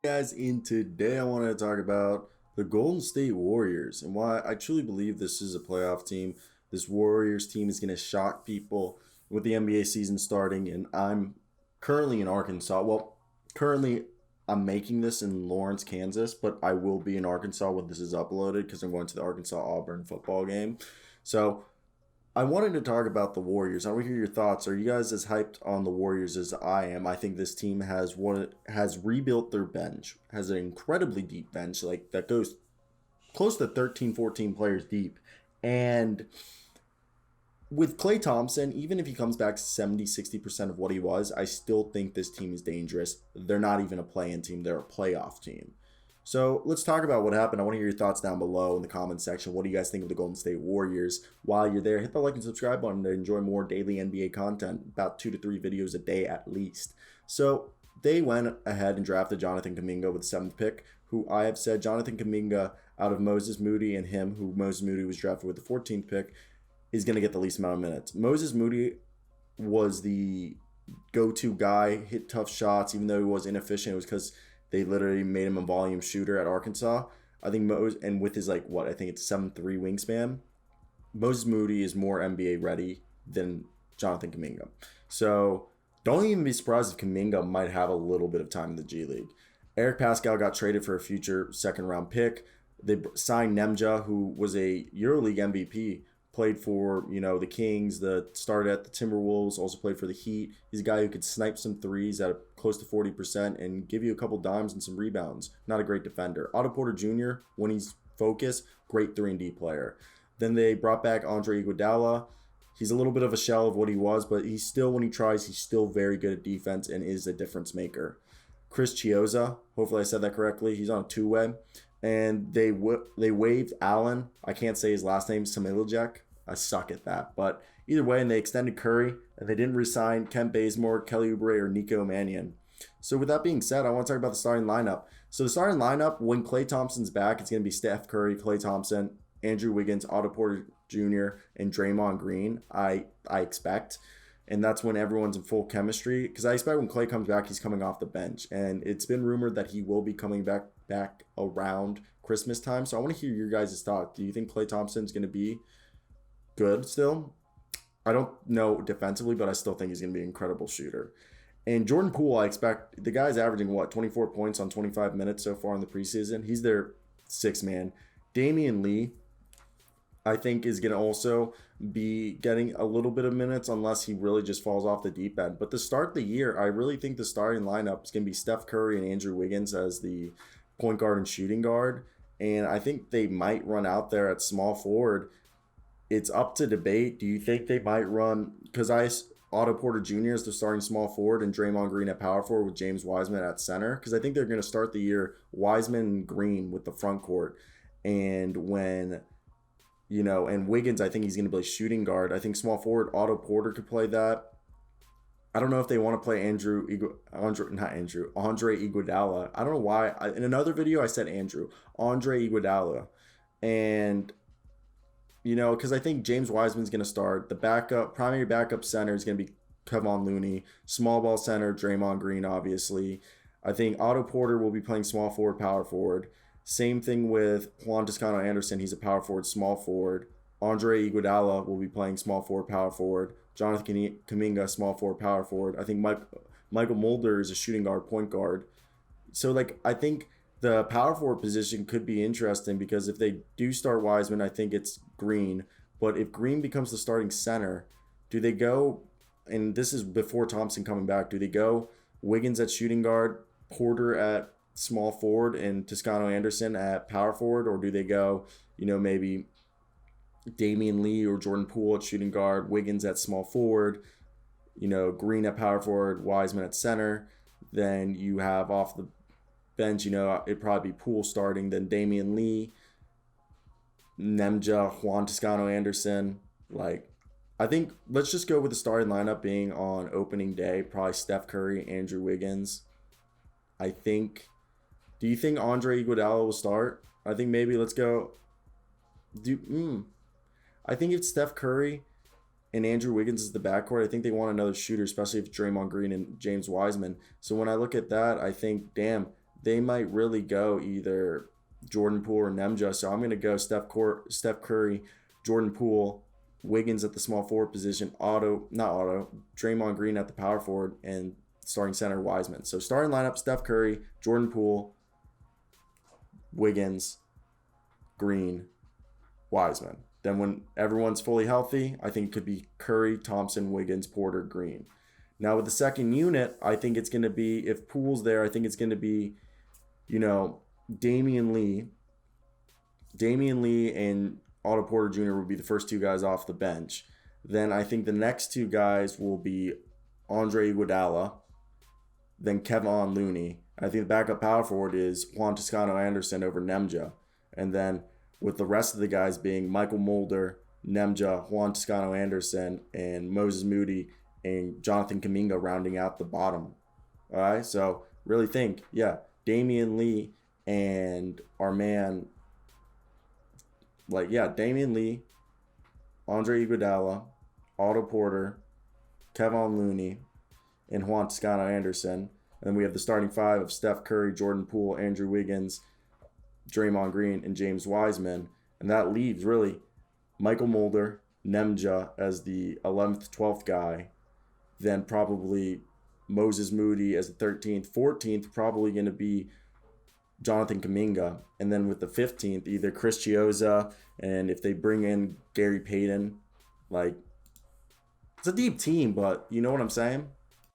Guys, in today I wanted to talk about the Golden State Warriors and why I truly believe this is a playoff team. This Warriors team is going to shock people with the NBA season starting, and I'm currently in Arkansas. Well, currently I'm making this in Lawrence, Kansas, but I will be in Arkansas when this is uploaded because I'm going to the Arkansas Auburn football game. So I wanted to talk about the Warriors. I want to hear your thoughts. Are you guys as hyped on the Warriors as I am? I think this team has rebuilt their bench, has an incredibly deep bench, like that goes close to 13, 14 players deep. And with Clay Thompson, even if he comes back 70, 60% of what he was, I still think this team is dangerous. They're not even a play-in team, they're a playoff team. So let's talk about what happened. I want to hear your thoughts down below in the comments section. What do you guys think of the Golden State Warriors? While you're there, hit the like and subscribe button to enjoy more daily NBA content, about 2 to 3 videos a day at least. So they went ahead and drafted Jonathan Kuminga with the 7th pick, who I have said Jonathan Kuminga out of Moses Moody and him, who Moses Moody was drafted with the 14th pick, is going to get the least amount of minutes. Moses Moody was the go-to guy, hit tough shots, even though he was inefficient. It was because they literally made him a volume shooter at Arkansas. I think Moses, and with his I think it's 7'3" wingspan, Moses Moody is more NBA ready than Jonathan Kuminga. So don't even be surprised if Kuminga might have a little bit of time in the G League. Eric Pascal got traded for a future second round pick. They signed Nemja, who was a EuroLeague MVP, played for the Kings, started at the Timberwolves, also played for the Heat. He's a guy who could snipe some threes at close to 40% and give you a couple dimes and some rebounds. Not a great defender. Otto Porter Jr., when he's focused, great 3-and-D player. Then they brought back Andre Iguodala. He's a little bit of a shell of what he was, but he's still, when he tries, he's still very good at defense and is a difference maker. Chris Chiozza, hopefully I said that correctly. He's on a two-way. And they waived Allen. I can't say his last name, Samilajek. I suck at that. But either way, and they extended Curry, and they didn't resign Kent Bazemore, Kelly Oubre, or Nico Mannion. So with that being said, I want to talk about the starting lineup. So the starting lineup, when Klay Thompson's back, it's going to be Steph Curry, Klay Thompson, Andrew Wiggins, Otto Porter Jr., and Draymond Green, I expect. And that's when everyone's in full chemistry. Because I expect when Klay comes back, he's coming off the bench. And it's been rumored that he will be coming back around Christmas time. So I want to hear your guys' thoughts. Do you think Klay Thompson's going to be good still? I don't know defensively, but I still think he's going to be an incredible shooter. And Jordan Poole, I expect the guy's averaging 24 points on 25 minutes so far in the preseason. He's their sixth man. Damian Lee, I think, is going to also be getting a little bit of minutes unless he really just falls off the deep end. But to start the year, I really think the starting lineup is going to be Steph Curry and Andrew Wiggins as the point guard and shooting guard. And I think they might run out there at small forward. It's up to debate. Do you think they might run, because Otto Porter Jr. is the starting small forward and Draymond Green at power forward with James Wiseman at center? Because I think they're going to start the year Wiseman and Green with the front court. And when, and Wiggins, I think he's going to play shooting guard. I think small forward Otto Porter could play that. I don't know if they want to play Andre Iguodala. I don't know why. In another video, I said Andre Iguodala. And because I think James Wiseman's going to start. The primary backup center is going to be Kevon Looney. Small ball center, Draymond Green, obviously. I think Otto Porter will be playing small forward, power forward. Same thing with Juan Toscano Anderson. He's a power forward, small forward. Andre Iguodala will be playing small forward, power forward. Jonathan Kuminga, small forward, power forward. I think Michael Mulder is a shooting guard, point guard. So, I think the power forward position could be interesting because if they do start Wiseman, I think it's Green. But if Green becomes the starting center, do they go, and this is before Thompson coming back, do they go Wiggins at shooting guard, Porter at small forward, and Toscano Anderson at power forward? Or do they go, maybe Damian Lee or Jordan Poole at shooting guard, Wiggins at small forward, Green at power forward, Wiseman at center? Then you have off the bench, it'd probably be Poole starting, then Damian Lee, Nemja, Juan Toscano Anderson. I think let's just go with the starting lineup being on opening day, probably Steph Curry, Andrew Wiggins. Do you think Andre Iguodala will start? I think maybe let's go. I think if Steph Curry and Andrew Wiggins is the backcourt, I think they want another shooter, especially if Draymond Green and James Wiseman. So when I look at that, I think, damn, they might really go either Jordan Poole or Nemja. So I'm going to go Steph Curry, Jordan Poole, Wiggins at the small forward position, Draymond Green at the power forward, and starting center Wiseman. So starting lineup: Steph Curry, Jordan Poole, Wiggins, Green, Wiseman. Then when everyone's fully healthy, I think it could be Curry, Thompson, Wiggins, Porter, Green. Now with the second unit, I think it's going to be, if Poole's there, I think it's going to be, Damian Lee and Otto Porter Jr. would be the first two guys off the bench. Then I think the next two guys will be Andre Iguodala, then Kevon Looney. I think the backup power forward is Juan Toscano Anderson over Nemja. And then with the rest of the guys being Michael Mulder, Nemja, Juan Toscano Anderson, and Moses Moody and Jonathan Kuminga rounding out the bottom. All right, so really think, Damian Lee and our man, Damian Lee, Andre Iguodala, Otto Porter, Kevon Looney, and Juan Toscano Anderson. And then we have the starting five of Steph Curry, Jordan Poole, Andrew Wiggins, Draymond Green, and James Wiseman. And that leaves really Michael Mulder, Nemja as the 11th, 12th guy. Then probably Moses Moody as the 13th. 14th probably going to be Jonathan Kuminga. And then with the 15th, either Chris Chiozza, and if they bring in Gary Payton, it's a deep team, but you know what I'm saying?